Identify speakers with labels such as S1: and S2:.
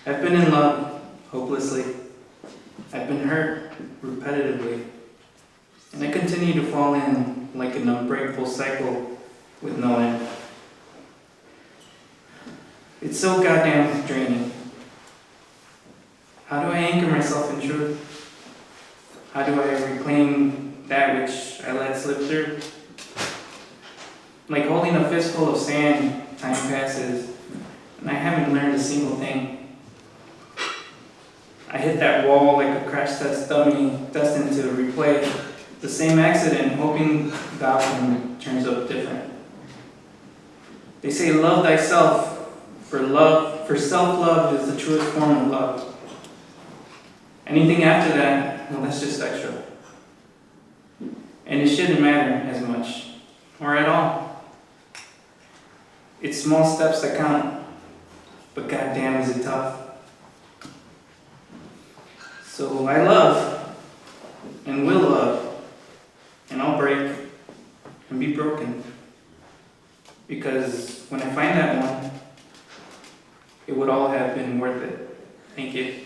S1: I've been in love hopelessly. I've been hurt repetitively. And I continue to fall in like an unbreakable cycle with no end. It's so goddamn draining. How do I anchor myself in truth? How do I reclaim that which I let slip through? Like holding a fistful of sand, time passes, and I haven't learned a single thing. I hit that wall like a crash test dummy destined to replay the same accident, hoping the outcome turns up different. They say love thyself, for self-love is the truest form of love. Anything after that, well, that's just extra. And it shouldn't matter as much, or at all. It's small steps that count, but goddamn is it tough. So I love, and will love, and I'll break, and be broken. Because when I find that one, it would all have been worth it. Thank you.